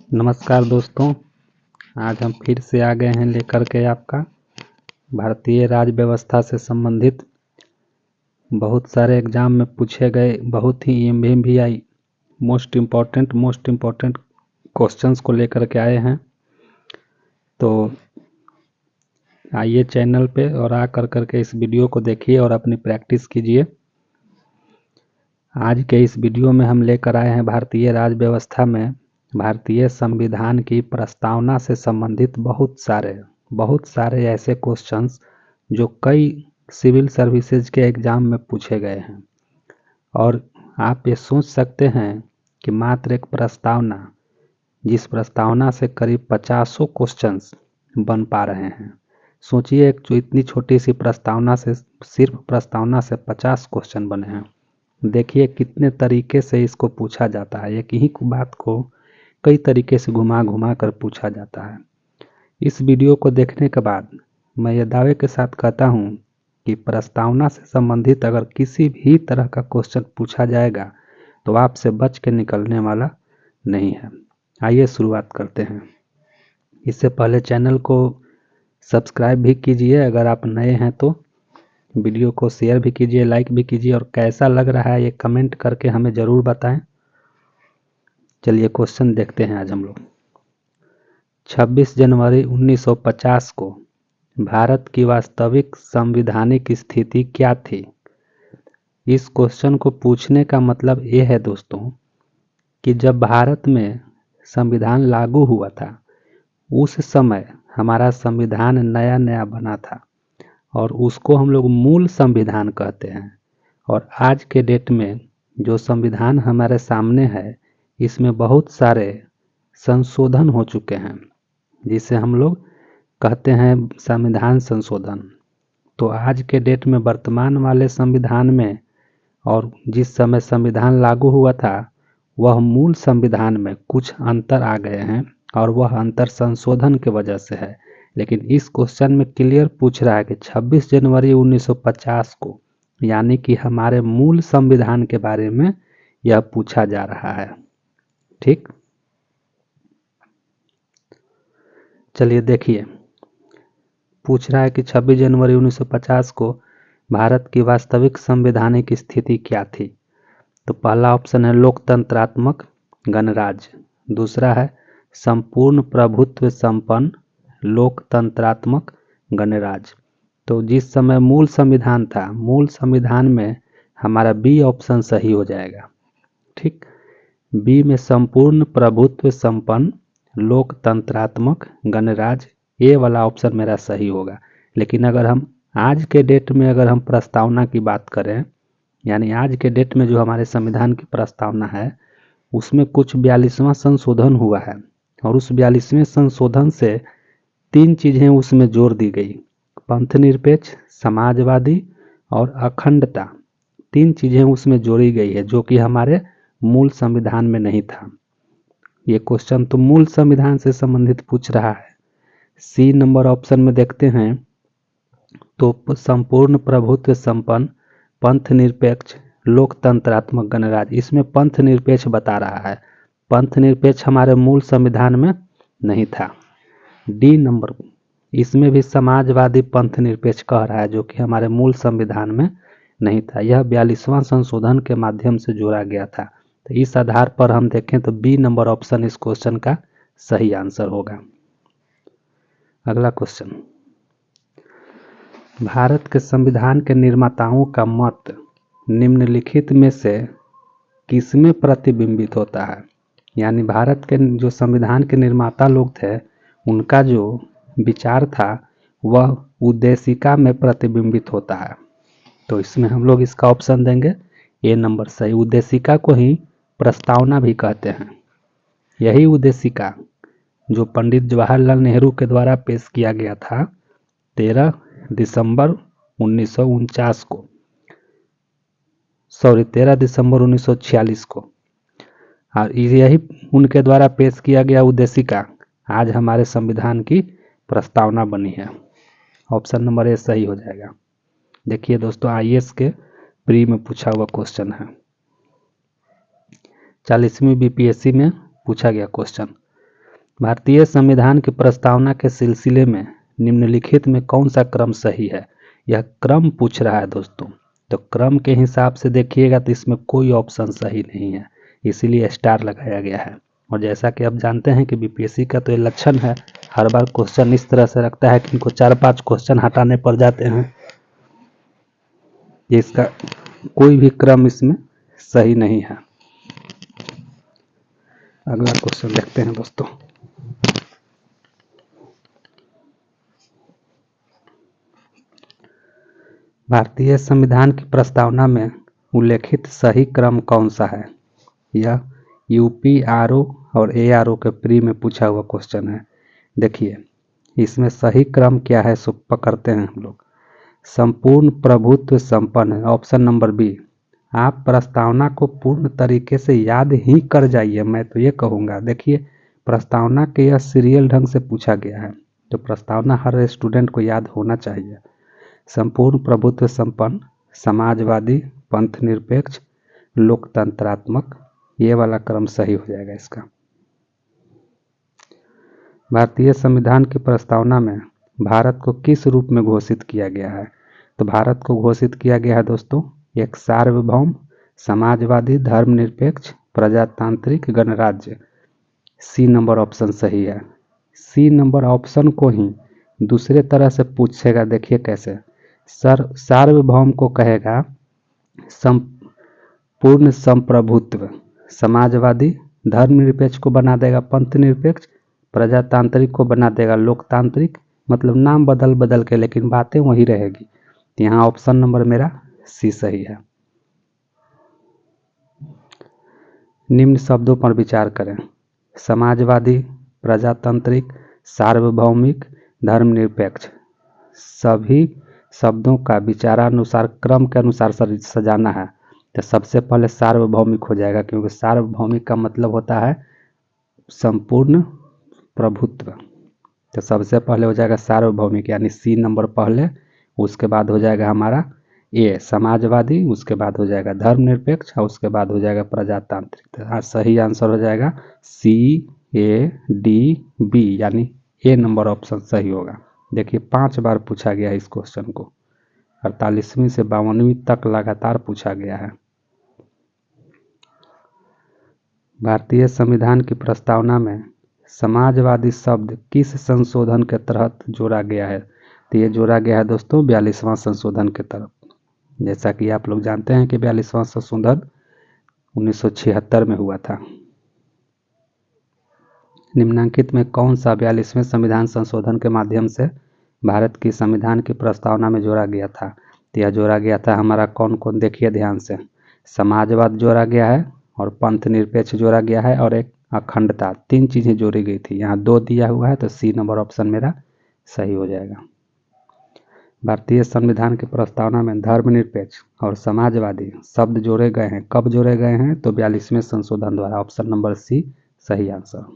नमस्कार दोस्तों, आज हम फिर से आ गए हैं लेकर के आपका भारतीय राज्य व्यवस्था से संबंधित बहुत सारे एग्जाम में पूछे गए बहुत ही MBI मोस्ट इम्पोर्टेंट क्वेश्चंस को लेकर के आए हैं। तो आइए चैनल पे और आ कर के इस वीडियो को देखिए और अपनी प्रैक्टिस कीजिए। आज के इस वीडियो में हम लेकर आए हैं भारतीय राज्य व्यवस्था में भारतीय संविधान की प्रस्तावना से संबंधित बहुत सारे ऐसे क्वेश्चंस जो कई सिविल सर्विसेज के एग्जाम में पूछे गए हैं। और आप ये सोच सकते हैं कि मात्र एक प्रस्तावना, जिस प्रस्तावना से करीब 50 क्वेश्चंस बन पा रहे हैं। सोचिए, एक जो इतनी छोटी सी प्रस्तावना से सिर्फ प्रस्तावना से 50 क्वेश्चन बने हैं। देखिए कितने तरीके से इसको पूछा जाता है। एक ही बात को कई तरीके से घुमा घुमा कर पूछा जाता है। इस वीडियो को देखने के बाद मैं ये दावे के साथ कहता हूँ कि प्रस्तावना से संबंधित अगर किसी भी तरह का क्वेश्चन पूछा जाएगा तो आपसे बच के निकलने वाला नहीं है। आइए शुरुआत करते हैं। इससे पहले चैनल को सब्सक्राइब भी कीजिए, अगर आप नए हैं तो वीडियो को शेयर भी कीजिए, लाइक भी कीजिए और कैसा लग रहा है ये कमेंट करके हमें ज़रूर बताएं। चलिए क्वेश्चन देखते हैं। आज हम लोग 26 जनवरी 1950 को भारत की वास्तविक संवैधानिक स्थिति क्या थी? इस क्वेश्चन को पूछने का मतलब ये है दोस्तों कि जब भारत में संविधान लागू हुआ था उस समय हमारा संविधान नया नया बना था और उसको हम लोग मूल संविधान कहते हैं। और आज के डेट में जो संविधान हमारे सामने है इसमें बहुत सारे संशोधन हो चुके हैं, जिसे हम लोग कहते हैं संविधान संशोधन। तो आज के डेट में वर्तमान वाले संविधान में और जिस समय संविधान लागू हुआ था वह मूल संविधान में कुछ अंतर आ गए हैं और वह अंतर संशोधन के वजह से है। लेकिन इस क्वेश्चन में क्लियर पूछ रहा है कि 26 जनवरी 1950 को, यानी कि हमारे मूल संविधान के बारे में यह पूछा जा रहा है। ठीक, चलिए देखिए, पूछ रहा है कि 26 जनवरी 1950 को भारत की वास्तविक संवैधानिक स्थिति क्या थी। तो पहला ऑप्शन है लोकतंत्रात्मक गणराज्य, दूसरा है संपूर्ण प्रभुत्व संपन्न लोकतंत्रात्मक गणराज्य। तो जिस समय मूल संविधान था, मूल संविधान में हमारा बी ऑप्शन सही हो जाएगा। ठीक, बी में संपूर्ण प्रभुत्व संपन्न लोकतंत्रात्मक गणराज्य, ए वाला ऑप्शन मेरा सही होगा। लेकिन अगर हम आज के डेट में अगर हम प्रस्तावना की बात करें, यानी आज के डेट में जो हमारे संविधान की प्रस्तावना है उसमें कुछ 42वां संशोधन हुआ है और उस 42वें संशोधन से 3 चीज़ें उसमें जोड़ दी गई, पंथनिरपेक्ष, समाजवादी और अखंडता। 3 चीज़ें उसमें जोड़ी गई है जो कि हमारे मूल संविधान में नहीं था। ये क्वेश्चन तो मूल संविधान से संबंधित पूछ रहा है। सी नंबर ऑप्शन में देखते हैं तो संपूर्ण प्रभुत्व संपन्न पंथ निरपेक्ष लोकतंत्रात्मक गणराज्य, इसमें पंथ निरपेक्ष बता रहा है। पंथ निरपेक्ष हमारे मूल संविधान में नहीं था। डी नंबर, इसमें भी समाजवादी पंथ निरपेक्ष कह रहा है जो कि हमारे मूल संविधान में नहीं था। यह 42वां संशोधन के माध्यम से जोड़ा गया था। तो इस आधार पर हम देखें तो बी नंबर ऑप्शन इस क्वेश्चन का सही आंसर होगा। अगला क्वेश्चन, भारत के संविधान के निर्माताओं का मत निम्नलिखित में से किसमें प्रतिबिंबित होता है? यानी भारत के जो संविधान के निर्माता लोग थे उनका जो विचार था वह उद्देशिका में प्रतिबिंबित होता है। तो इसमें हम लोग इसका ऑप्शन देंगे ए नंबर सही। उद्देशिका को ही प्रस्तावना भी कहते हैं। यही उद्देशिका जो पंडित जवाहरलाल नेहरू के द्वारा पेश किया गया था 13 दिसंबर 1949 को, 13 दिसंबर 1946 को, और यही उनके द्वारा पेश किया गया उद्देशिका आज हमारे संविधान की प्रस्तावना बनी है। ऑप्शन नंबर ए सही हो जाएगा। देखिए दोस्तों, IAS के प्री में पूछा हुआ क्वेश्चन है, 40वीं BPSC में पूछा गया क्वेश्चन। भारतीय संविधान की प्रस्तावना के सिलसिले में निम्नलिखित में कौन सा क्रम सही है? यह क्रम पूछ रहा है दोस्तों, तो क्रम के हिसाब से देखिएगा तो इसमें कोई ऑप्शन सही नहीं है, इसीलिए स्टार लगाया गया है। और जैसा कि आप जानते हैं कि बीपीएससी का तो ये लक्षण है, हर बार क्वेश्चन इस तरह से रखता है कि इनको 4-5 क्वेश्चन हटाने पड़ जाते हैं। ये इसका कोई भी क्रम इसमें सही नहीं है। अगला क्वेश्चन देखते हैं दोस्तों। भारतीय संविधान की प्रस्तावना में उल्लेखित सही क्रम कौन सा है? यह यूपी आरओ और एआरओ के प्री में पूछा हुआ क्वेश्चन है। देखिए इसमें सही क्रम क्या है, सो पकड़ते हैं हम लोग। संपूर्ण प्रभुत्व संपन्न है, ऑप्शन नंबर बी। आप प्रस्तावना को पूर्ण तरीके से याद ही कर जाइए, मैं तो ये कहूँगा। देखिए प्रस्तावना के यह सीरियल ढंग से पूछा गया है, तो प्रस्तावना हर स्टूडेंट को याद होना चाहिए। संपूर्ण प्रभुत्व संपन्न, समाजवादी, पंथ निरपेक्ष, लोकतंत्रात्मक, ये वाला क्रम सही हो जाएगा इसका। भारतीय संविधान की प्रस्तावना में भारत को किस रूप में घोषित किया गया है? तो भारत को घोषित किया गया है दोस्तों एक सार्वभौम, समाजवादी, धर्मनिरपेक्ष, प्रजातांत्रिक गणराज्य। सी नंबर ऑप्शन सही है। सी नंबर ऑप्शन को ही दूसरे तरह से पूछेगा, देखिए कैसे। सार्वभौम को कहेगा पूर्ण संप्रभुत्व, समाजवादी, धर्मनिरपेक्ष को बना देगा पंथ निरपेक्ष, प्रजातांत्रिक को बना देगा लोकतांत्रिक, मतलब नाम बदल बदल के लेकिन बातें वही रहेगी। तो यहाँ ऑप्शन नंबर मेरा सी सही है। निम्न शब्दों पर विचार करें। समाजवादी, प्रजातांत्रिक, सार्वभौमिक, धर्मनिरपेक्ष, सभी शब्दों का विचारानुसार क्रम के अनुसार सजाना है। तो सबसे पहले सार्वभौमिक हो जाएगा, क्योंकि सार्वभौमिक का मतलब होता है संपूर्ण प्रभुत्व। तो सबसे पहले हो जाएगा सार्वभौमिक, यानी सी नंबर पहले, उसके बाद हो जाएगा हमारा ए समाजवादी, उसके बाद हो जाएगा धर्मनिरपेक्ष और उसके बाद हो जाएगा प्रजातांत्रिक। तो सही आंसर हो जाएगा सी ए डी बी, यानी ए नंबर ऑप्शन सही होगा। देखिए 5 बार पूछा गया है इस क्वेश्चन को, 48वीं से 52वीं तक लगातार पूछा गया है। भारतीय संविधान की प्रस्तावना में समाजवादी शब्द किस संशोधन के तहत जोड़ा गया है? तो ये जोड़ा गया है दोस्तों 42वां संशोधन के तरफ। जैसा कि आप लोग जानते हैं कि 42वां संशोधन 1976 में हुआ था। निम्नलिखित में कौन सा 42वें संविधान संशोधन के माध्यम से भारत की संविधान की प्रस्तावना में जोड़ा गया था? तो यह जोड़ा गया था हमारा कौन कौन, देखिए ध्यान से। समाजवाद जोड़ा गया है और पंथ निरपेक्ष जोड़ा गया है और एक अखंडता, 3 चीज़ें जोड़ी गई थी। यहाँ 2 दिया हुआ है, तो सी नंबर ऑप्शन मेरा सही हो जाएगा। भारतीय संविधान की प्रस्तावना में धर्मनिरपेक्ष और समाजवादी शब्द जोड़े गए हैं, कब जोड़े गए हैं? तो 42वें संशोधन द्वारा, ऑप्शन नंबर सी सही आंसर।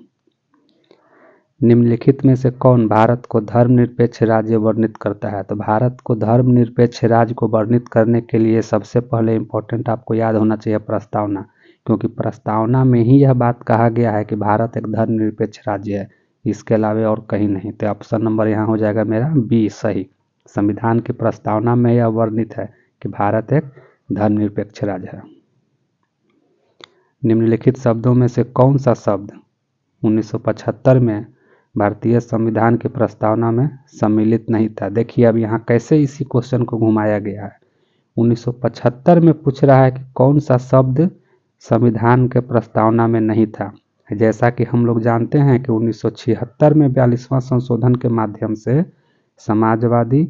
निम्नलिखित में से कौन भारत को धर्मनिरपेक्ष राज्य वर्णित करता है? तो भारत को धर्मनिरपेक्ष राज्य को वर्णित करने के लिए सबसे पहले इम्पोर्टेंट आपको याद होना चाहिए प्रस्तावना, क्योंकि प्रस्तावना में ही यह बात कहा गया है कि भारत एक धर्मनिरपेक्ष राज्य है, इसके अलावा और कहीं नहीं। तो ऑप्शन नंबर यहाँ हो जाएगा मेरा बी सही। संविधान की प्रस्तावना में यह वर्णित है कि भारत एक धर्मनिरपेक्ष राज्य है। निम्नलिखित शब्दों में से कौन सा शब्द 1975 में भारतीय संविधान की प्रस्तावना में सम्मिलित नहीं था? देखिए अब यहाँ कैसे इसी क्वेश्चन को घुमाया गया है। 1975 में पूछ रहा है कि कौन सा शब्द संविधान के प्रस्तावना में नहीं था। जैसा कि हम लोग जानते हैं कि 1976 में 42वां संशोधन के माध्यम से समाजवादी,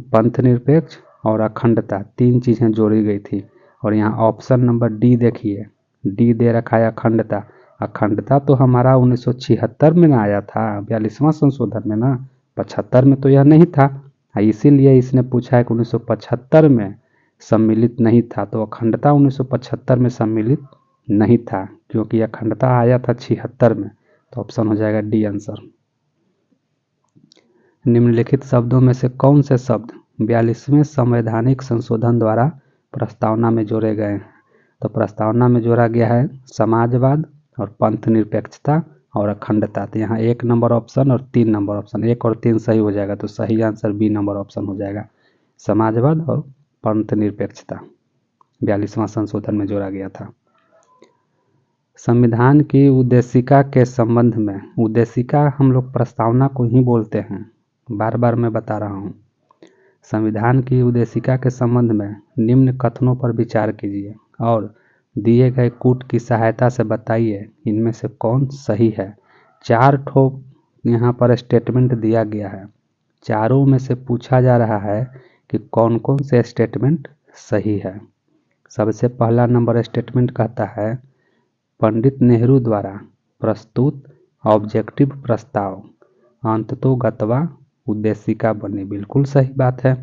पंथ निरपेक्ष और अखंडता 3 चीज़ें जोड़ी गई थी। और यहाँ ऑप्शन नंबर डी देखिए, डी दे रखा है अखंडता। अखंडता तो हमारा 1976 में ना आया था, 42वां संशोधन में ना, 75 में तो यह नहीं था। इसीलिए इसने पूछा है कि 1975 में सम्मिलित नहीं था, तो अखंडता 1975 में सम्मिलित नहीं था, क्योंकि अखंडता आया था 76 में। तो ऑप्शन हो जाएगा डी आंसर। निम्नलिखित शब्दों में से कौन से शब्द 42वें संवैधानिक संशोधन द्वारा प्रस्तावना में जोड़े गए हैं? तो प्रस्तावना में जोड़ा गया है समाजवाद और पंथ निरपेक्षता और अखंडता। तो यहाँ 1 नंबर ऑप्शन और 3 नंबर ऑप्शन, 1 और 3 सही हो जाएगा, तो सही आंसर बी नंबर ऑप्शन हो जाएगा। समाजवाद और पंथ निरपेक्षता 42वां संशोधन में जोड़ा गया था। संविधान की उद्देशिका के संबंध में, उद्देशिका हम लोग प्रस्तावना को ही बोलते हैं, बार बार मैं बता रहा हूँ। संविधान की उद्देशिका के संबंध में निम्न कथनों पर विचार कीजिए और दिए गए कूट की सहायता से बताइए इनमें से कौन सही है। 4 ठो यहाँ पर स्टेटमेंट दिया गया है, चारों में से पूछा जा रहा है कि कौन कौन से स्टेटमेंट सही है। सबसे पहला नंबर स्टेटमेंट कहता है पंडित नेहरू द्वारा प्रस्तुत ऑब्जेक्टिव प्रस्ताव अंततोगत्वा उद्देशिका बनी। बिल्कुल सही बात है,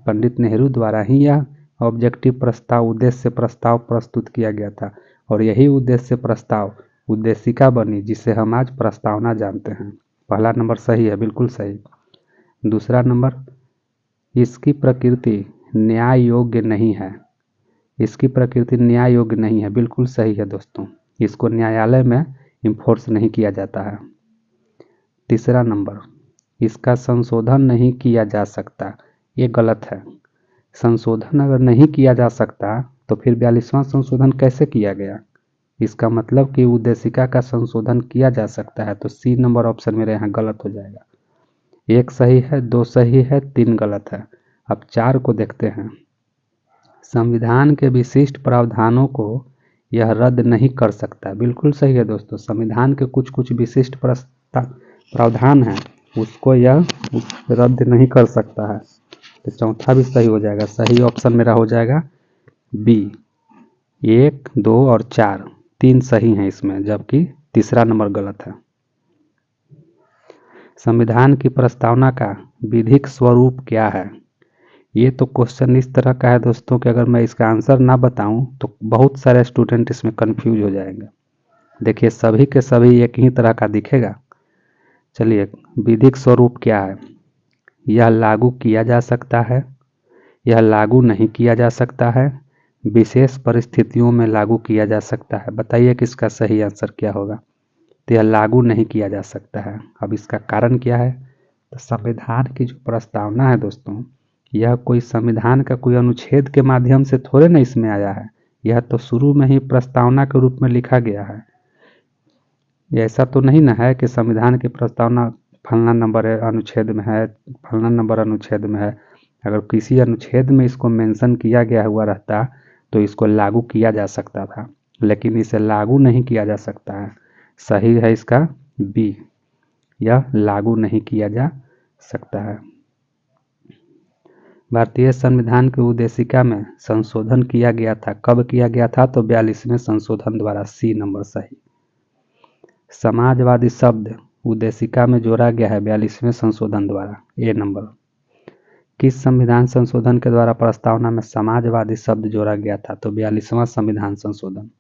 पंडित नेहरू द्वारा ही यह ऑब्जेक्टिव प्रस्ताव, उद्देश्य प्रस्ताव प्रस्तुत किया गया था और यही उद्देश्य प्रस्ताव उद्देशिका बनी, जिसे हम आज प्रस्तावना जानते हैं। पहला नंबर सही है, बिल्कुल सही। दूसरा नंबर, इसकी प्रकृति न्याय योग्य नहीं है। इसकी प्रकृति न्याय योग्य नहीं है, बिल्कुल सही है दोस्तों, इसको न्यायालय में इन्फोर्स नहीं किया जाता है। तीसरा नंबर, इसका संशोधन नहीं किया जा सकता, ये गलत है। संशोधन अगर नहीं किया जा सकता तो फिर 42वां संशोधन कैसे किया गया? इसका मतलब कि उद्देशिका का संशोधन किया जा सकता है, तो सी नंबर ऑप्शन मेरे यहाँ गलत हो जाएगा। 1 सही है, 2 सही है, 3 गलत है। अब 4 को देखते हैं। संविधान के विशिष्ट प्रावधानों को यह रद्द नहीं कर सकता, बिल्कुल सही है दोस्तों। संविधान के कुछ कुछ विशिष्ट प्रावधान हैं, उसको यह रद्द नहीं कर सकता है, तो चौथा भी सही हो जाएगा। सही ऑप्शन मेरा हो जाएगा बी। 1, 2 और 4 3 सही हैं इसमें, जबकि तीसरा नंबर गलत है। संविधान की प्रस्तावना का विधिक स्वरूप क्या है? ये तो क्वेश्चन इस तरह का है दोस्तों कि अगर मैं इसका आंसर ना बताऊं तो बहुत सारे स्टूडेंट इसमें कंफ्यूज हो जाएंगे। देखिए सभी के सभी एक ही तरह का दिखेगा। चलिए, विधिक स्वरूप क्या है? यह लागू किया जा सकता है, यह लागू नहीं किया जा सकता है, विशेष परिस्थितियों में लागू किया जा सकता है। बताइए कि इसका सही आंसर क्या होगा? तो यह लागू नहीं किया जा सकता है। अब इसका कारण क्या है? तो संविधान की जो प्रस्तावना है दोस्तों, यह कोई संविधान का कोई अनुच्छेद के माध्यम से थोड़े ना इसमें आया है, यह तो शुरू में ही प्रस्तावना के रूप में लिखा गया है। ऐसा तो नहीं ना है कि संविधान की प्रस्तावना फलना नंबर अनुच्छेद में है, फलना नंबर अनुच्छेद में है। अगर किसी अनुच्छेद में इसको मेंशन किया गया हुआ रहता तो इसको लागू किया जा सकता था, लेकिन इसे लागू नहीं किया जा सकता है। सही है इसका बी, यह लागू नहीं किया जा सकता है। भारतीय संविधान की उद्देशिका में संशोधन किया गया था, कब किया गया था? तो 42वें संशोधन द्वारा, सी नंबर सही। समाजवादी शब्द उद्देशिका में जोड़ा गया है 42वें संशोधन द्वारा, ए नंबर। किस संविधान संशोधन के द्वारा प्रस्तावना में समाजवादी शब्द जोड़ा गया था? तो 42वां संविधान संशोधन।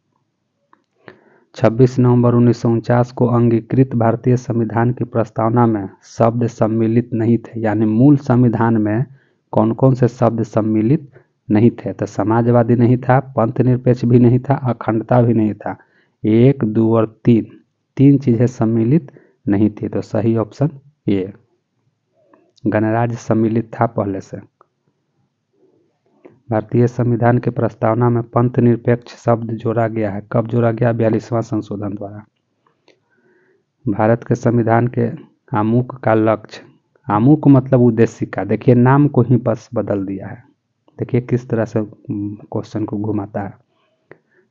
26 नवंबर 1949 को अंगीकृत भारतीय संविधान की प्रस्तावना में शब्द सम्मिलित नहीं थे, यानी मूल संविधान में कौन कौन से शब्द सम्मिलित नहीं थे? तो समाजवादी नहीं था, पंथ निरपेक्ष भी नहीं था, अखंडता भी नहीं था। 1, 2 और 3 चीजें सम्मिलित नहीं थी, तो सही ऑप्शन ए। गणराज्य सम्मिलित था पहले से। भारतीय संविधान की प्रस्तावना में पंथ निरपेक्ष शब्द जोड़ा गया है, कब जोड़ा गया? 42वां संशोधन द्वारा। भारत के संविधान के आमुख का लक्ष्य, आमुख मतलब उद्देशिका, देखिए नाम को ही बस बदल दिया है। देखिए किस तरह से क्वेश्चन को घुमाता है।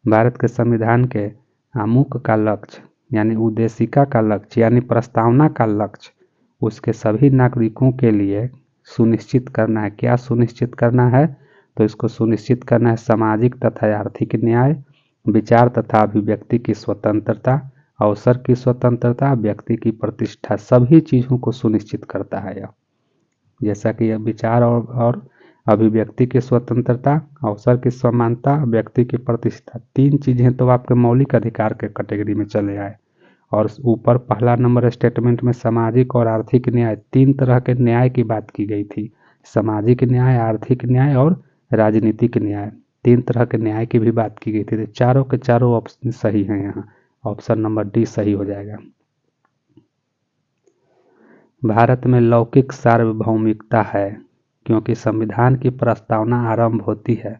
भारत के संविधान के आमुख का लक्ष्य यानी उद्देशिका का लक्ष्य यानी प्रस्तावना का लक्ष्य उसके सभी नागरिकों के लिए सुनिश्चित करना है। क्या सुनिश्चित करना है? तो इसको सुनिश्चित करना है सामाजिक तथा आर्थिक न्याय, विचार तथा अभिव्यक्ति की स्वतंत्रता, अवसर की स्वतंत्रता, व्यक्ति की प्रतिष्ठा, सभी चीज़ों को सुनिश्चित करता है यह। जैसा कि यह विचार और अभिव्यक्ति की स्वतंत्रता, अवसर की समानता, व्यक्ति की प्रतिष्ठा, 3 चीज़ें तो आपके मौलिक अधिकार के कैटेगरी में चले आए। और ऊपर पहला नंबर स्टेटमेंट में सामाजिक और आर्थिक न्याय, 3 तरह के न्याय की बात की गई थी। सामाजिक न्याय, आर्थिक न्याय और राजनीतिक न्याय, 3 तरह के न्याय की भी बात की गई थी। तो चारों के चारों ऑप्शन सही हैं यहाँ, ऑप्शन नंबर डी सही हो जाएगा। भारत में लौकिक सार्वभौमिकता है क्योंकि संविधान की प्रस्तावना आरंभ होती है,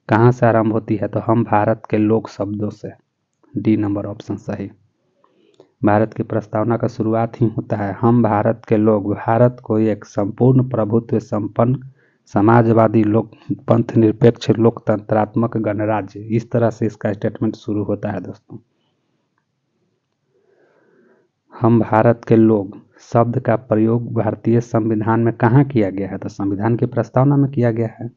कहाँ से आरंभ होती है, तो हम भारत के लोग शब्दों से। डी नंबर ऑप्शन सही। भारत की प्रस्तावना का शुरुआत ही होता है हम भारत के लोग, भारत को एक संपूर्ण प्रभुत्व संपन्न समाजवादी लोक पंथ निरपेक्ष लोकतंत्रात्मक गणराज्य, इस तरह से इसका स्टेटमेंट शुरू होता है दोस्तों। हम भारत के लोग शब्द का प्रयोग भारतीय संविधान में कहाँ किया गया है, तो संविधान की प्रस्तावना में किया गया है।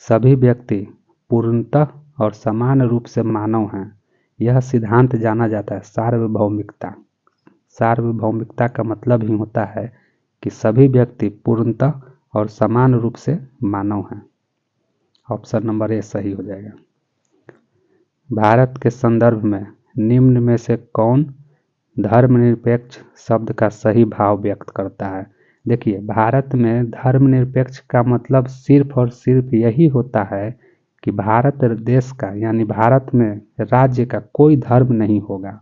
सभी व्यक्ति पूर्णतः और समान रूप से मानव हैं, यह सिद्धांत जाना जाता है सार्वभौमिकता। सार्वभौमिकता का मतलब ही होता है कि सभी व्यक्ति पूर्णतः और समान रूप से मानव हैं। ऑप्शन नंबर ए सही हो जाएगा। भारत के संदर्भ में निम्न में से कौन धर्मनिरपेक्ष शब्द का सही भाव व्यक्त करता है। देखिए, भारत में धर्मनिरपेक्ष का मतलब सिर्फ और सिर्फ यही होता है कि भारत देश का यानी भारत में राज्य का कोई धर्म नहीं होगा।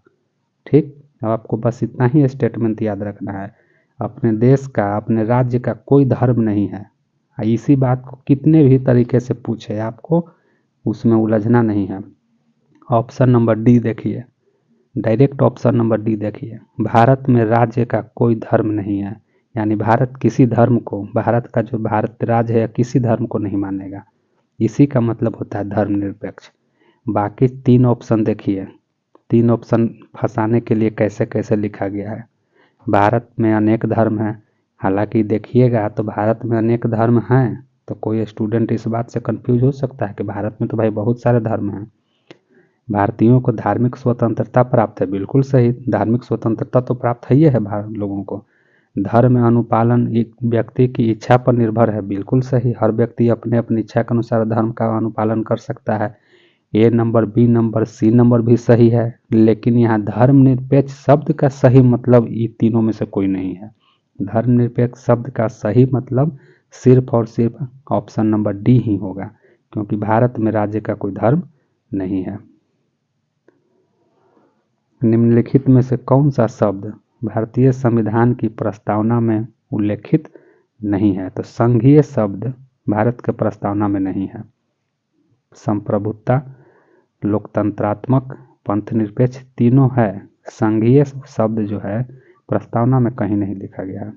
ठीक, अब आपको बस इतना ही स्टेटमेंट याद रखना है, अपने देश का अपने राज्य का कोई धर्म नहीं है। इसी बात को कितने भी तरीके से पूछे आपको उसमें उलझना नहीं है। ऑप्शन नंबर डी देखिए, डायरेक्ट ऑप्शन नंबर डी देखिए, भारत में राज्य का कोई धर्म नहीं है, यानी भारत किसी धर्म को, भारत का जो भारत राज्य है किसी धर्म को नहीं मानेगा, इसी का मतलब होता है धर्मनिरपेक्ष। बाकी तीन ऑप्शन देखिए, तीन ऑप्शन फंसाने के लिए कैसे कैसे लिखा गया है। भारत में अनेक धर्म हैं, हालांकि देखिएगा तो भारत में अनेक धर्म हैं तो कोई स्टूडेंट इस बात से कंफ्यूज हो सकता है कि भारत में तो भाई बहुत सारे धर्म हैं। भारतीयों को धार्मिक स्वतंत्रता प्राप्त है, बिल्कुल सही, धार्मिक स्वतंत्रता तो प्राप्त है ही है भारत लोगों को। धर्म अनुपालन एक व्यक्ति की इच्छा पर निर्भर है, बिल्कुल सही, हर व्यक्ति अपने अपनी इच्छा के अनुसार धर्म का अनुपालन कर सकता है। A number, B number, C number भी सही है, लेकिन यहाँ धर्मनिरपेक्ष शब्द का सही मतलब ये तीनों में से कोई नहीं है। धर्मनिरपेक्ष शब्द का सही मतलब सिर्फ और सिर्फ ऑप्शन नंबर डी ही होगा, क्योंकि भारत में राज्य का कोई धर्म नहीं है। निम्नलिखित में से कौन सा शब्द भारतीय संविधान की प्रस्तावना में उल्लेखित नहीं है, तो संघीय शब्द भारत के प्रस्तावना में नहीं है। संप्रभुता, लोकतंत्रात्मक, पंथनिरपेक्ष तीनों है, संघीय शब्द जो है प्रस्तावना में कहीं नहीं लिखा गया है।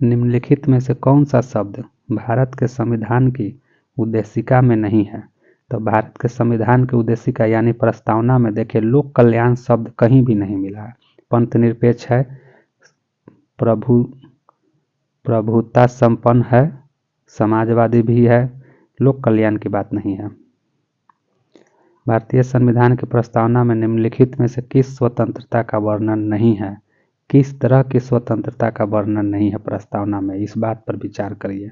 निम्नलिखित में से कौन सा शब्द भारत के संविधान की उद्देशिका में नहीं है, तो भारत के संविधान के उद्देशिका यानी प्रस्तावना में देखिए लोक कल्याण शब्द कहीं भी नहीं मिला है। पंथनिरपेक्ष है, प्रभुता संपन्न है, समाजवादी भी है, लोक कल्याण की बात नहीं है। भारतीय संविधान की प्रस्तावना में निम्नलिखित में से किस स्वतंत्रता का वर्णन नहीं है, किस तरह की स्वतंत्रता का वर्णन नहीं है प्रस्तावना में, इस बात पर विचार करिए।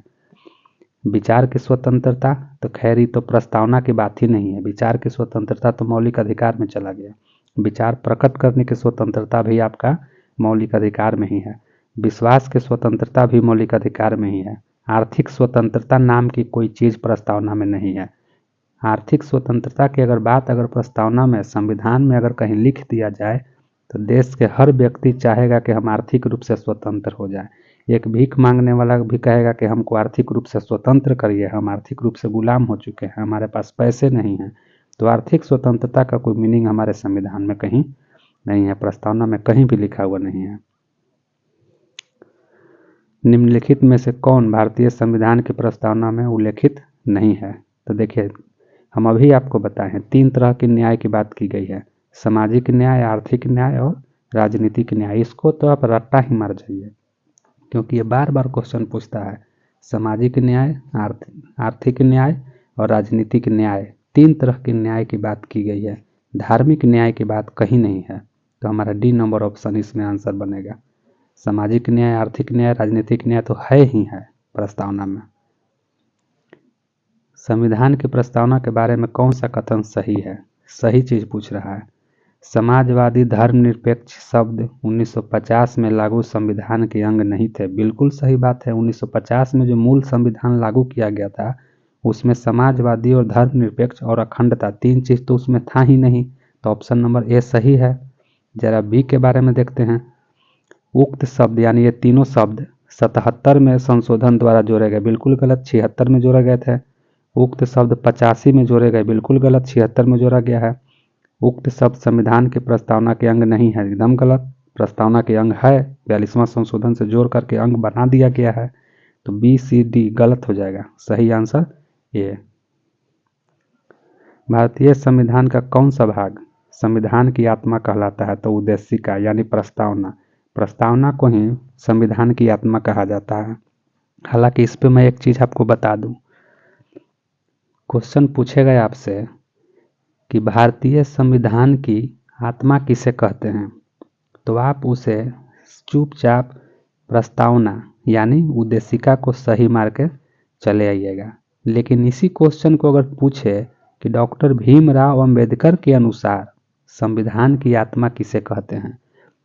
विचार की स्वतंत्रता तो खैर ही तो प्रस्तावना की बात ही नहीं है, विचार की स्वतंत्रता तो मौलिक अधिकार में चला गया। विचार प्रकट करने की स्वतंत्रता भी आपका मौलिक अधिकार में ही है, विश्वास की स्वतंत्रता भी मौलिक अधिकार में ही है। आर्थिक स्वतंत्रता नाम की कोई चीज़ प्रस्तावना में नहीं है। आर्थिक स्वतंत्रता की अगर बात अगर प्रस्तावना में संविधान में अगर कहीं लिख दिया जाए तो देश के हर व्यक्ति चाहेगा कि हम आर्थिक रूप से स्वतंत्र हो जाए। एक भीख मांगने वाला भी कहेगा कि हमको आर्थिक रूप से स्वतंत्र करिए, हम आर्थिक रूप से गुलाम हो चुके हैं, हमारे पास पैसे नहीं हैं। तो आर्थिक स्वतंत्रता का कोई मीनिंग हमारे संविधान में कहीं नहीं है, प्रस्तावना में कहीं भी लिखा हुआ नहीं है। निम्नलिखित में से कौन भारतीय संविधान की प्रस्तावना में उल्लेखित नहीं है, तो देखिए हम अभी आपको बताए हैं तीन तरह के न्याय की बात की गई है, सामाजिक न्याय, आर्थिक न्याय और राजनीतिक न्याय। इसको तो आप रट्टा ही मार जाइए क्योंकि ये बार बार क्वेश्चन पूछता है। सामाजिक न्याय, आर्थिक न्याय और राजनीतिक न्याय, तीन तरह के न्याय की बात की गई है, धार्मिक न्याय की बात कहीं नहीं है। तो हमारा डी नंबर ऑप्शन इसमें आंसर बनेगा। सामाजिक न्याय, आर्थिक न्याय, राजनीतिक न्याय तो है ही है प्रस्तावना में। संविधान की प्रस्तावना के बारे में कौन सा कथन सही है, सही चीज पूछ रहा है। समाजवादी धर्मनिरपेक्ष शब्द 1950 में लागू संविधान के अंग नहीं थे, बिल्कुल सही बात है। 1950 में जो मूल संविधान लागू किया गया था उसमें समाजवादी और धर्मनिरपेक्ष और अखंडता, तीन चीज़ तो उसमें था ही नहीं, तो ऑप्शन नंबर ए सही है। जरा बी के बारे में देखते हैं। उक्त शब्द यानी ये तीनों शब्द 77 में संशोधन द्वारा जोड़े गए, बिल्कुल गलत, 76 में जोड़े गए थे। उक्त शब्द 85 में जोड़े गए, बिल्कुल गलत, 76 में जोड़ा गया है। उक्त शब्द संविधान की प्रस्तावना के अंग नहीं है, एकदम गलत, प्रस्तावना के अंग है, 42वां संशोधन से जोड़ करके अंग बना दिया गया है। तो बी सी डी गलत हो जाएगा, सही आंसर ए। भारतीय संविधान का कौन सा भाग संविधान की आत्मा कहलाता है? तो उद्देशिका यानी प्रस्तावना, प्रस्तावना को ही संविधान की आत्मा कहा जाता है। हालांकि इस पे मैं एक चीज़ आपको बता दूं, क्वेश्चन पूछेगा आपसे कि भारतीय संविधान की आत्मा किसे कहते हैं, तो आप उसे चुपचाप प्रस्तावना यानी उद्देशिका को सही मार के चले आइएगा। लेकिन इसी क्वेश्चन को अगर पूछे कि डॉक्टर भीमराव अंबेडकर के अनुसार संविधान की आत्मा किसे कहते हैं,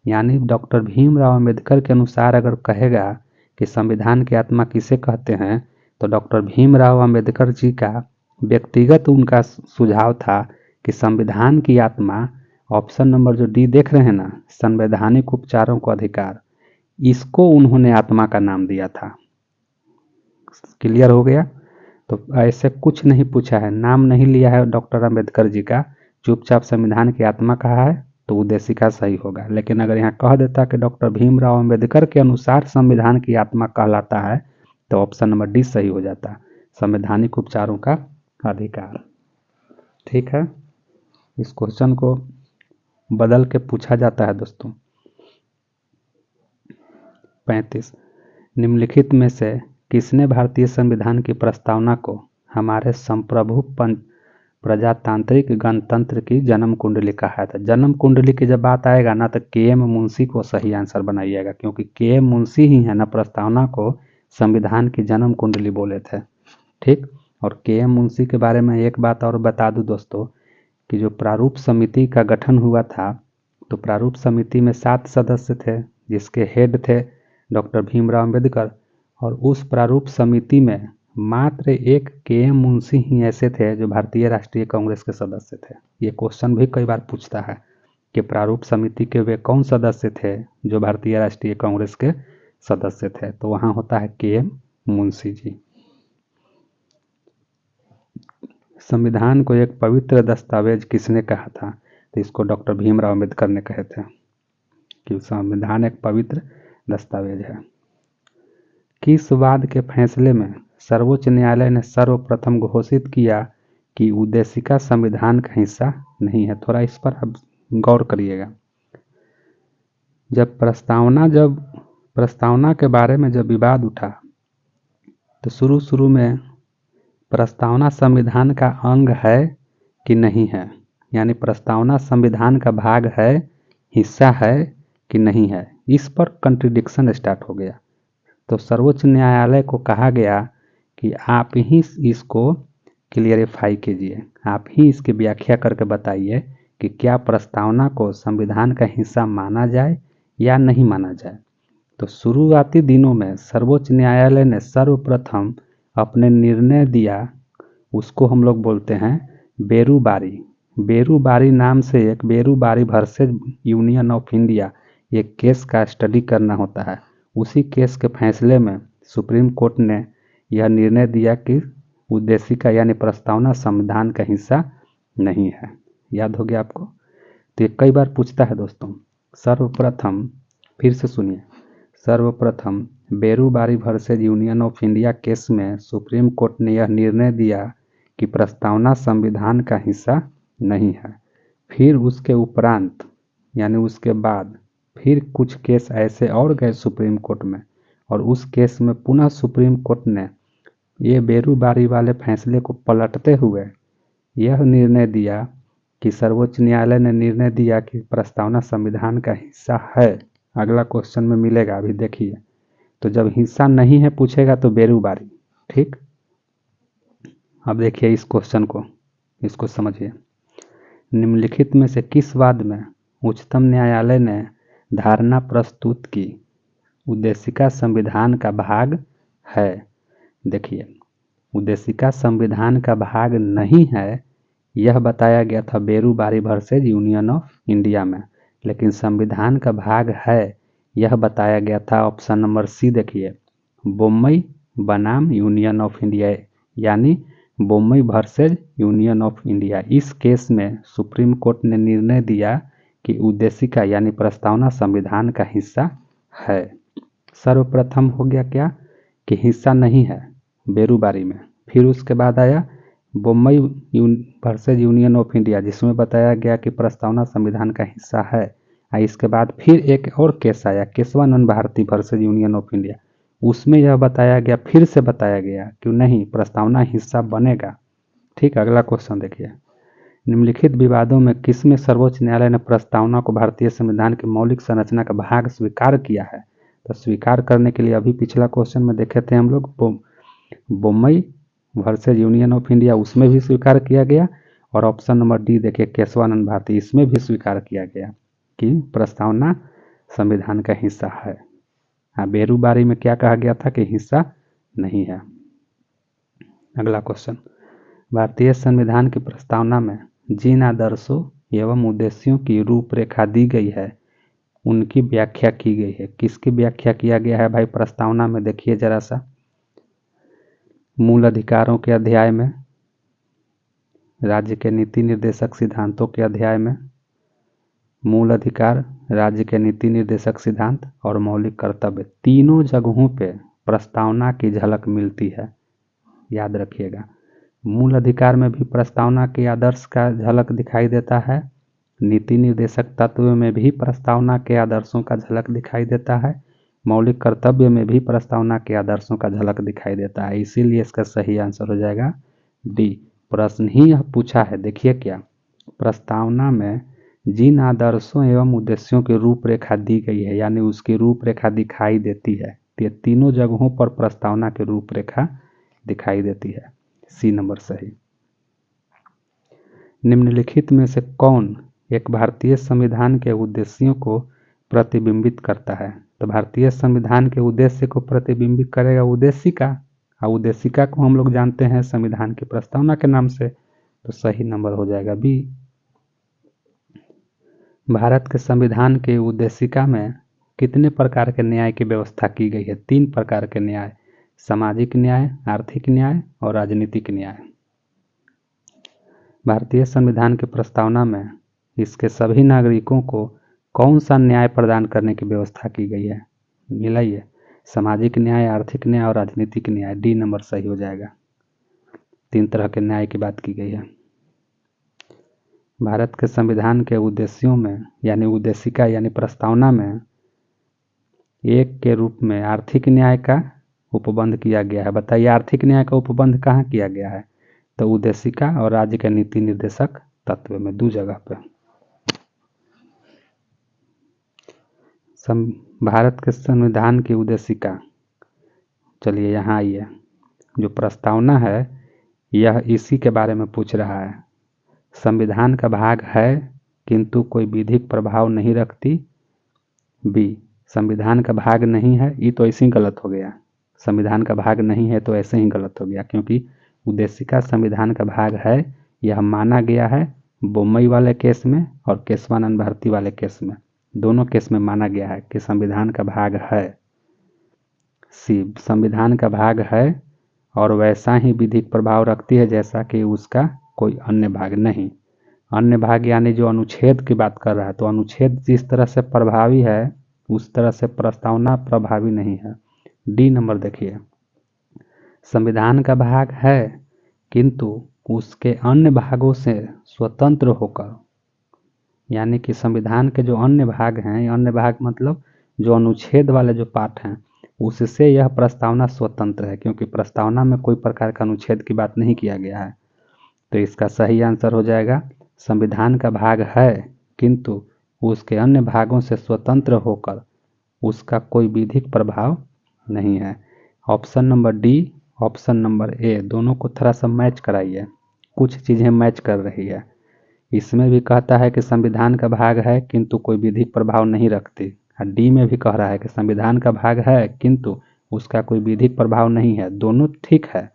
यानी डॉक्टर भीमराव अंबेडकर के अनुसार अगर कहेगा कि संविधान की आत्मा किसे कहते हैं, तो डॉक्टर भीमराव अंबेडकर जी का व्यक्तिगत उनका सुझाव था कि संविधान की आत्मा, ऑप्शन नंबर जो डी देख रहे हैं ना, संवैधानिक उपचारों का अधिकार, इसको उन्होंने आत्मा का नाम दिया था। क्लियर हो गया? तो ऐसे कुछ नहीं पूछा है, नाम नहीं लिया है डॉक्टर अंबेडकर जी का, चुपचाप संविधान की आत्मा कहा है, तो उद्देशिका सही होगा। लेकिन अगर यहाँ कह देता कि डॉक्टर भीमराव अंबेडकर के अनुसार संविधान की आत्मा कहलाता है, तो ऑप्शन नंबर डी सही हो जाता, संवैधानिक उपचारों का अधिकार। ठीक है, इस क्वेश्चन को बदल के पूछा जाता है दोस्तों। 35, निम्नलिखित में से किसने भारतीय संविधान की प्रस्तावना को हमारे संप्रभु प्रजातांत्रिक गणतंत्र की जन्म कुंडली कहा था? जन्म कुंडली की जब बात आएगा ना, तो के एम मुंशी को सही आंसर बनाइएगा, क्योंकि के एम मुंशी ही है ना प्रस्तावना को संविधान की जन्म कुंडली बोले थे। ठीक, और के एम मुंशी के बारे में एक बात और बता दूं दोस्तों, कि जो प्रारूप समिति का गठन हुआ था, तो प्रारूप समिति में 7 सदस्य थे, जिसके हेड थे डॉक्टर भीमराव अंबेडकर, और उस प्रारूप समिति में मात्र एक के एम मुंशी ही ऐसे थे जो भारतीय राष्ट्रीय कांग्रेस के सदस्य थे। ये क्वेश्चन भी कई बार पूछता है कि प्रारूप समिति के वे कौन सदस्य थे जो भारतीय राष्ट्रीय कांग्रेस के सदस्य थे, तो वहाँ होता है के एम मुंशी जी। संविधान को एक पवित्र दस्तावेज किसने कहा था? तो इसको डॉक्टर भीमराव अंबेडकर ने कहे थे कि संविधान एक पवित्र दस्तावेज है। किस वाद के फैसले में सर्वोच्च न्यायालय ने सर्वप्रथम घोषित किया कि उद्देशिका संविधान का हिस्सा नहीं है? थोड़ा इस पर आप गौर करिएगा। जब प्रस्तावना के बारे में जब विवाद उठा, तो शुरू में प्रस्तावना संविधान का अंग है कि नहीं है, यानी प्रस्तावना संविधान का भाग है, हिस्सा है कि नहीं है, इस पर कंट्रडिक्शन स्टार्ट हो गया। तो सर्वोच्च न्यायालय को कहा गया कि आप ही इसको क्लियरिफाई कीजिए, आप ही इसकी व्याख्या करके बताइए कि क्या प्रस्तावना को संविधान का हिस्सा माना जाए या नहीं माना जाए। तो शुरुआती दिनों में सर्वोच्च न्यायालय ने सर्वप्रथम अपने निर्णय दिया, उसको हम लोग बोलते हैं बेरूबारी। बेरूबारी नाम से एक Berubari versus union of India, एक केस का स्टडी करना होता है। उसी केस के फैसले में सुप्रीम कोर्ट ने यह निर्णय दिया कि उद्देशिका यानी प्रस्तावना संविधान का हिस्सा नहीं है। याद हो गया आपको? तो ये कई बार पूछता है दोस्तों। सर्वप्रथम, फिर से सुनिए, सर्वप्रथम Berubari versus union of India case में सुप्रीम कोर्ट ने यह निर्णय दिया कि प्रस्तावना संविधान का हिस्सा नहीं है। फिर उसके उपरांत यानी उसके बाद फिर कुछ केस ऐसे और गए सुप्रीम कोर्ट में, और उस केस में पुनः सुप्रीम कोर्ट ने ये बेरूबारी वाले फैसले को पलटते हुए यह निर्णय दिया कि सर्वोच्च न्यायालय ने निर्णय दिया कि प्रस्तावना संविधान का हिस्सा है। अगला क्वेश्चन में मिलेगा, अभी देखिए। तो जब हिस्सा नहीं है पूछेगा तो बेरूबारी। ठीक, अब देखिए इस क्वेश्चन को, इसको समझिए। निम्नलिखित में से किस वाद में उच्चतम न्यायालय ने धारणा प्रस्तुत की उद्देशिका संविधान का भाग है? देखिए, उद्देशिका संविधान का भाग नहीं है, यह बताया गया था Berubari versus union of India में। लेकिन संविधान का भाग है, यह बताया गया था ऑप्शन नंबर सी देखिए, बोम्मई बनाम यूनियन ऑफ इंडिया, यानी Bommai versus union of India. इस केस में सुप्रीम कोर्ट ने निर्णय दिया कि उद्देशिका यानी प्रस्तावना संविधान का हिस्सा है। सर्वप्रथम हो गया क्या कि हिस्सा नहीं है बेरूबारी में। फिर उसके बाद आया Bommai versus union of India, जिसमें बताया गया कि प्रस्तावना संविधान का हिस्सा है। इसके बाद फिर एक और केस आया Keshavananda Bharati versus union of India, उसमें यह बताया गया, फिर से बताया गया कि नहीं, प्रस्तावना हिस्सा बनेगा। ठीक, अगला क्वेश्चन देखिए, निम्नलिखित विवादों में किसमें सर्वोच्च न्यायालय ने प्रस्तावना को भारतीय संविधान की मौलिक संरचना का भाग स्वीकार किया है? तो स्वीकार करने के लिए अभी पिछला क्वेश्चन में देखे थे हम लोग, Bommai versus union of India, उसमें भी स्वीकार किया गया। और ऑप्शन नंबर डी देखिए केशवानंद भारती, इसमें भी स्वीकार किया गया कि प्रस्तावना संविधान का हिस्सा है। हाँ, बेरूबारी में क्या कहा गया था कि हिस्सा नहीं है। अगला क्वेश्चन, भारतीय संविधान की प्रस्तावना में जिन आदर्शों एवं उद्देश्यों की रूपरेखा दी गई है उनकी व्याख्या की गई है। किसकी व्याख्या किया गया है भाई प्रस्तावना में? देखिए जरा सा, मूल अधिकारों के अध्याय में, राज्य के नीति निर्देशक सिद्धांतों के अध्याय में, मूल अधिकार, राज्य के नीति निर्देशक सिद्धांत और मौलिक कर्तव्य, तीनों जगहों पे प्रस्तावना की झलक मिलती है। याद रखिएगा, मूल अधिकार में भी प्रस्तावना के आदर्श का झलक दिखाई देता है, नीति निर्देशक तत्व में भी प्रस्तावना के आदर्शों का झलक दिखाई देता है, मौलिक कर्तव्य में भी प्रस्तावना के आदर्शों का झलक दिखाई देता है। इसीलिए इसका सही आंसर हो जाएगा डी। प्रश्न ही यह पूछा है, देखिए क्या, प्रस्तावना में जिन आदर्शों एवं उद्देश्यों की रूपरेखा दी गई है, यानी उसकी रूपरेखा दिखाई देती है, ये तीनों जगहों पर प्रस्तावना की रूपरेखा दिखाई देती है। सी नंबर सही। निम्नलिखित में से कौन एक भारतीय संविधान के उद्देश्यों को प्रतिबिंबित करता है? तो भारतीय संविधान के उद्देश्य को प्रतिबिंबित करेगा उद्देशिका, और उद्देशिका को हम लोग जानते हैं संविधान की प्रस्तावना के नाम से, तो सही नंबर हो जाएगा बी। भारत के संविधान के उद्देशिका में कितने प्रकार के न्याय की व्यवस्था की गई है? 3 प्रकार के न्याय, सामाजिक न्याय, आर्थिक न्याय और राजनीतिक न्याय। भारतीय संविधान की प्रस्तावना में इसके सभी नागरिकों को कौन सा न्याय प्रदान करने की व्यवस्था की गई है? मिलाइए, सामाजिक न्याय, आर्थिक न्याय और राजनीतिक न्याय। डी नंबर सही हो जाएगा। 3 तरह के न्याय की बात की गई है। भारत के संविधान के उद्देश्यों में यानी उद्देशिका यानी प्रस्तावना में एक के रूप में आर्थिक न्याय का उपबंध किया गया है। बताइए आर्थिक न्याय का उपबंध कहाँ किया गया है? तो उद्देशिका और राज्य के नीति निर्देशक तत्व में, 2 जगह पे। भारत के संविधान की उद्देशिका, चलिए यहाँ आइए, जो प्रस्तावना है यह इसी के बारे में पूछ रहा है। संविधान का भाग है किंतु कोई विधिक प्रभाव नहीं रखती। बी, संविधान का भाग नहीं है, ये तो ऐसे ही गलत हो गया, संविधान का भाग नहीं है तो ऐसे ही गलत हो गया, क्योंकि उद्देशिका संविधान का भाग है, यह माना गया है बोम्मई वाले केस में और केशवानंद भारती वाले केस में, दोनों केस में माना गया है कि संविधान का भाग है। सी, संविधान का भाग है और वैसा ही विधिक प्रभाव रखती है जैसा कि उसका कोई अन्य भाग नहीं। अन्य भाग यानी जो अनुच्छेद की बात कर रहा है, तो अनुच्छेद जिस तरह से प्रभावी है उस तरह से प्रस्तावना प्रभावी नहीं है। डी नंबर देखिए, संविधान का भाग है किंतु उसके अन्य भागों से स्वतंत्र होकर, यानी कि संविधान के जो अन्य भाग हैं, अन्य भाग मतलब जो अनुच्छेद वाले जो पार्ट हैं, उससे यह प्रस्तावना स्वतंत्र है, क्योंकि प्रस्तावना में कोई प्रकार का अनुच्छेद की बात नहीं किया गया है। तो इसका सही आंसर हो जाएगा संविधान का भाग है किंतु उसके अन्य भागों से स्वतंत्र होकर उसका कोई विधिक प्रभाव नहीं है। Option number D, option number A, दोनों को थोड़ा सा मैच कराइए, कुछ चीज़ें मैच कर रही है। इसमें भी कहता है कि संविधान का भाग है किंतु कोई विधिक प्रभाव नहीं रखती, और डी में भी कह रहा है कि संविधान का भाग है किंतु उसका कोई विधिक प्रभाव नहीं है। दोनों ठीक है,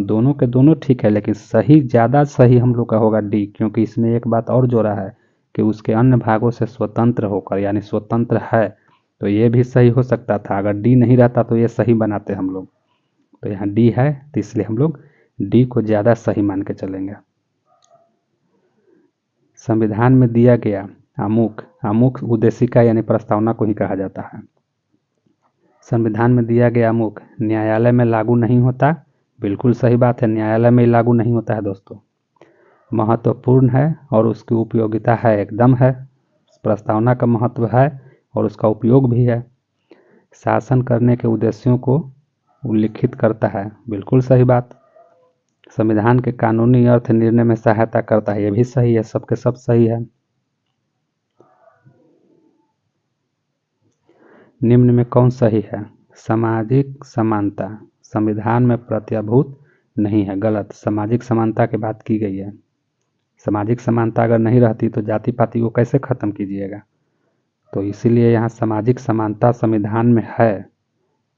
दोनों के दोनों ठीक है, लेकिन सही ज़्यादा सही हम लोग का होगा डी, क्योंकि इसमें एक बात और जोड़ा है कि उसके अन्य भागों से स्वतंत्र होकर, यानी स्वतंत्र है। तो ये भी सही हो सकता था, अगर डी नहीं रहता तो ये सही बनाते हम लोग। तो यहाँ डी है, तो इसलिए हम लोग डी को ज़्यादा सही मान के चलेंगे। संविधान में दिया गया अमुक, अमुक उद्देशिका यानी प्रस्तावना को ही कहा जाता है। संविधान में दिया गया अमुक न्यायालय में लागू नहीं होता। बिल्कुल सही बात है, न्यायालय में लागू नहीं होता है दोस्तों। महत्वपूर्ण है और उसकी उपयोगिता है, एकदम है। प्रस्तावना का महत्व है और उसका उपयोग भी है। शासन करने के उद्देश्यों को उल्लिखित करता है, बिल्कुल सही बात। संविधान के कानूनी अर्थ निर्णय में सहायता करता है, ये भी सही है, सबके सब सही है। निम्न में कौन सही है? सामाजिक समानता संविधान में प्रत्याभूत नहीं है, गलत। सामाजिक समानता की बात की गई है। सामाजिक समानता अगर नहीं रहती तो जाति पाति को कैसे खत्म कीजिएगा? तो इसीलिए यहाँ सामाजिक समानता संविधान में है,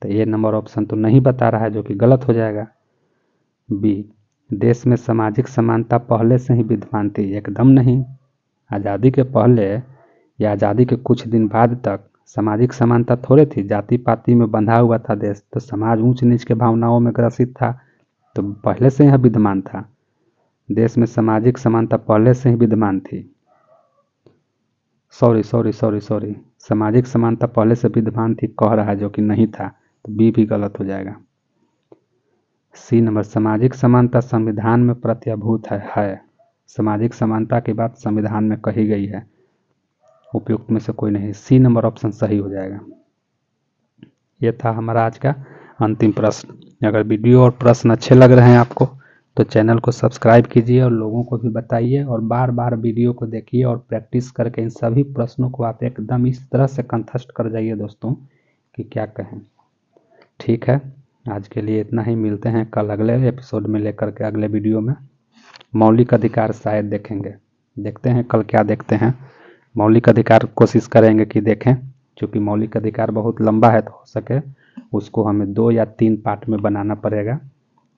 तो ये नंबर ऑप्शन तो नहीं बता रहा है, जो कि गलत हो जाएगा। बी, देश में सामाजिक समानता पहले से ही विद्यमान थी, एकदम नहीं। आज़ादी के पहले या आज़ादी के कुछ दिन बाद तक सामाजिक समानता थोड़े थी, जाति पाति में बंधा हुआ था देश, तो समाज ऊंच नीच के भावनाओं में ग्रसित था, तो पहले से यह विद्यमान था। देश में सामाजिक समानता पहले से ही विद्यमान थी। सॉरी सॉरी सॉरी सॉरी, सामाजिक समानता पहले से विद्यमान थी कह रहा है, जो कि नहीं था, तो बी भी गलत हो जाएगा। सी नंबर, सामाजिक समानता संविधान में प्रत्याभूत है। सामाजिक समानता की बात संविधान में कही गई है, उपयुक्त में से कोई नहीं। सी नंबर ऑप्शन सही हो जाएगा। ये था हमारा आज का अंतिम प्रश्न। अगर वीडियो और प्रश्न अच्छे लग रहे हैं आपको तो चैनल को सब्सक्राइब कीजिए और लोगों को भी बताइए, और बार बार वीडियो को देखिए और प्रैक्टिस करके इन सभी प्रश्नों को आप एकदम इस तरह से कंठस्थ कर जाइए दोस्तों कि क्या कहें। ठीक है, आज के लिए इतना ही। मिलते हैं कल अगले एपिसोड में लेकर के, अगले वीडियो में। मौलिक अधिकार शायद देखेंगे, देखते हैं कल क्या देखते हैं। मौलिक अधिकार कोशिश करेंगे कि देखें, क्योंकि मौलिक अधिकार बहुत लंबा है, तो हो सके उसको हमें 2 या 3 पार्ट में बनाना पड़ेगा,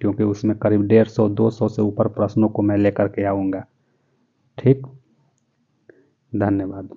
क्योंकि उसमें करीब 150-200 से ऊपर प्रश्नों को मैं लेकर के आऊँगा। ठीक, धन्यवाद।